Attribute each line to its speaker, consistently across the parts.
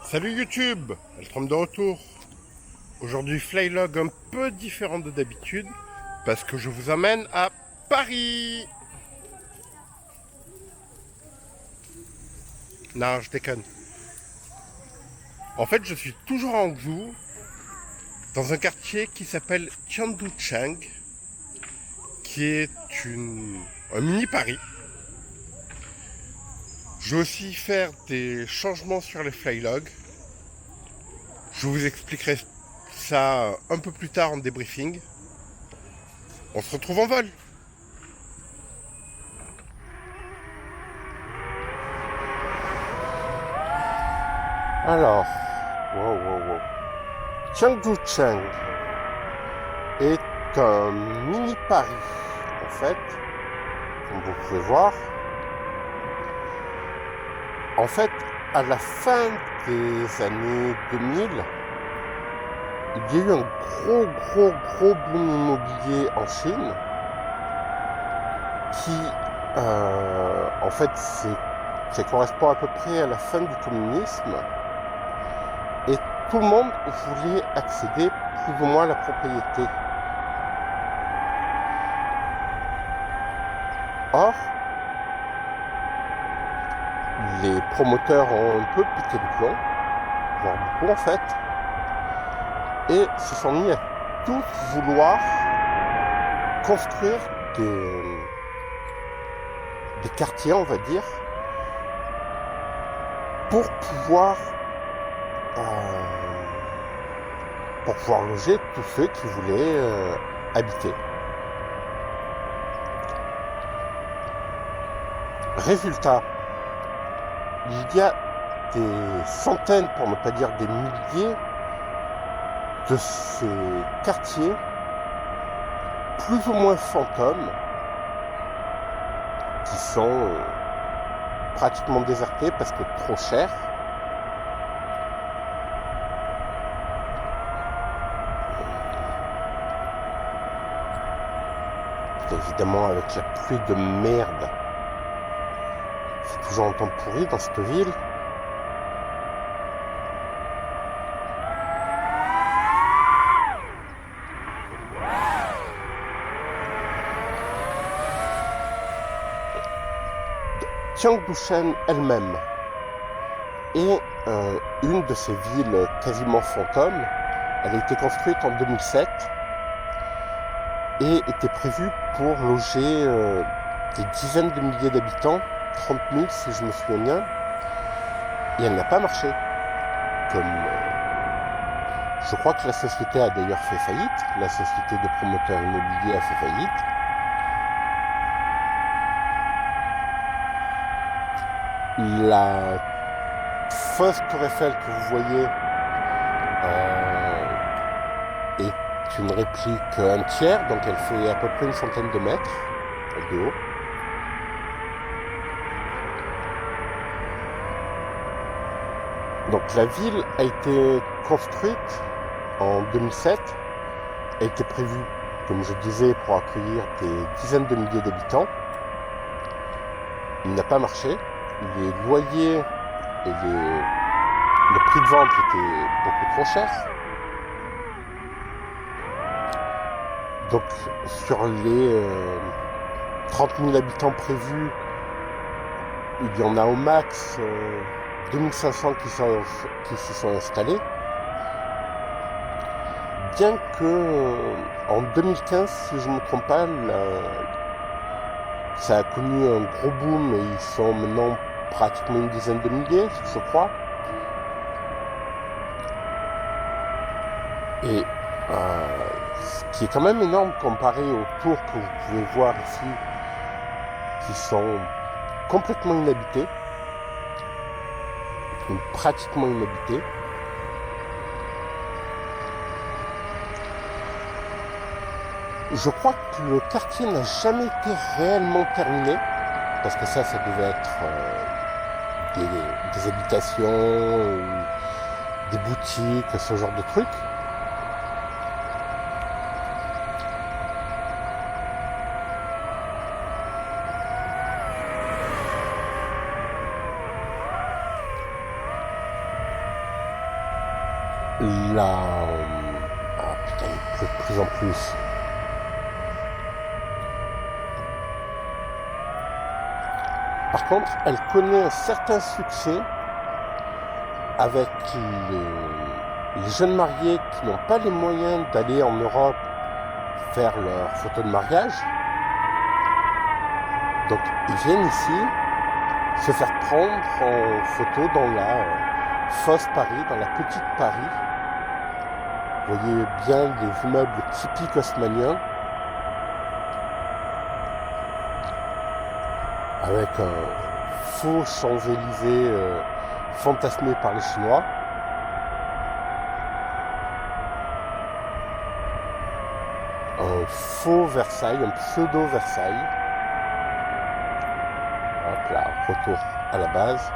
Speaker 1: Salut YouTube, Altram de retour. Aujourd'hui Flylog un peu différent de d'habitude parce que je vous emmène à Paris. Non, je déconne. En fait, je suis toujours en Hangzhou, dans un quartier qui s'appelle Tianducheng, qui est un mini Paris. Je vais aussi faire des changements sur les Flylogs. Je vous expliquerai ça un peu plus tard en débriefing. On se retrouve en vol. Alors, wow. Tianducheng est un mini Paris, en fait, comme vous pouvez voir. En fait, à la fin des années 2000, il y a eu un gros boom immobilier en Chine qui, en fait, ça correspond à peu près à la fin du communisme et tout le monde voulait accéder plus ou moins à la propriété. Or, les promoteurs ont un peu piqué le plomb, voire beaucoup en fait, et se sont mis à tous vouloir construire des quartiers, on va dire, pour pouvoir loger tous ceux qui voulaient habiter. Résultat, il y a des centaines, pour ne pas dire des milliers, de ces quartiers plus ou moins fantômes qui sont pratiquement désertés parce que trop chers. Évidemment, avec la pluie de merde, c'est toujours un temps pourri dans cette ville. Tianducheng elle-même est une de ces villes quasiment fantômes. Elle a été construite en 2007 et était prévue pour loger des dizaines de milliers d'habitants, 30 000 si je me souviens bien, et elle n'a pas marché. Je crois que la société a d'ailleurs fait faillite, la société de promoteurs immobiliers a fait faillite. La fausse tour Eiffel que vous voyez est une réplique entière, donc elle fait à peu près une centaine de mètres de haut. Donc la ville a été construite en 2007, a été prévue, comme je disais, pour accueillir des dizaines de milliers d'habitants. Il n'a pas marché. Les loyers et le prix de vente était beaucoup trop cher. Donc sur les 30 000 habitants prévus, il y en a au max 2500 qui s'y sont installés. Bien que en 2015, si je ne me trompe pas, ça a connu un gros boom et ils sont maintenant pratiquement une dizaine de milliers, je crois. Et ce qui est quand même énorme comparé aux tours que vous pouvez voir ici, qui sont complètement inhabités, ou pratiquement inhabités. Je crois que le quartier n'a jamais été réellement terminé, parce que ça devait être des habitations, des boutiques, ce genre de trucs. la... Ah putain, il pleut de plus en plus. Par contre, elle connaît un certain succès avec les jeunes mariés qui n'ont pas les moyens d'aller en Europe faire leur photo de mariage. Donc ils viennent ici se faire prendre en photo dans la fausse Paris, dans la petite Paris. Vous voyez bien les immeubles typiques haussmanniens avec un faux Champs-Élysées fantasmé par les Chinois. Un faux Versailles, un pseudo Versailles. Hop là, retour à la base.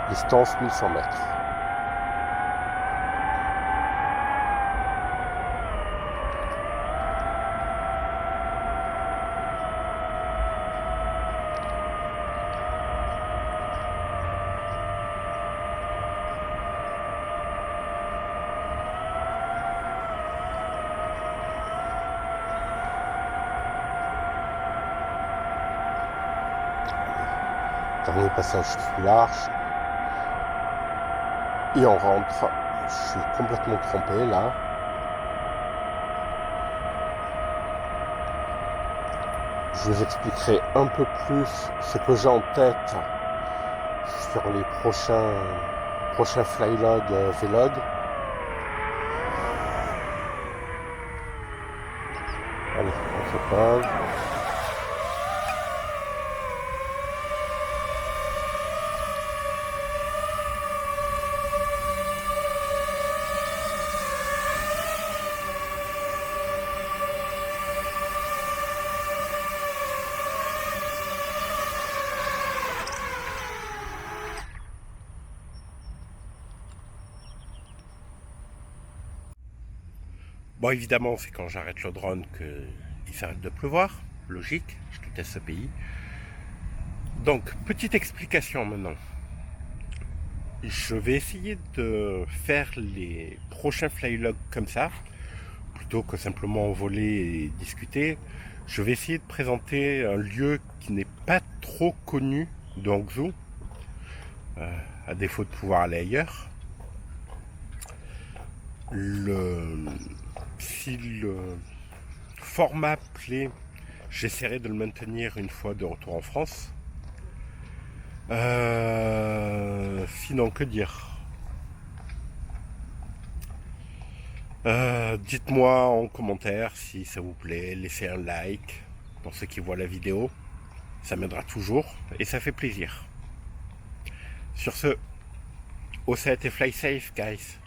Speaker 1: Distance 1100 mètres. Dernier passage sous l'arche. Et on rentre. Je suis complètement trompé là. Je vous expliquerai un peu plus ce que j'ai en tête sur les prochains Flylog Vlog. Allez, on se pose. Bon, évidemment, c'est quand j'arrête le drone qu'il s'arrête de pleuvoir. Logique, je déteste ce pays. Donc, petite explication maintenant. Je vais essayer de faire les prochains flylogs comme ça, plutôt que simplement voler et discuter. Je vais essayer de présenter un lieu qui n'est pas trop connu de Hangzhou, à défaut de pouvoir aller ailleurs. Si le format plaît, j'essaierai de le maintenir une fois de retour en France. Sinon, que dire? Dites-moi en commentaire si ça vous plaît, laissez un like pour ceux qui voient la vidéo. Ça m'aidera toujours et ça fait plaisir. Sur ce, au set et fly safe, guys.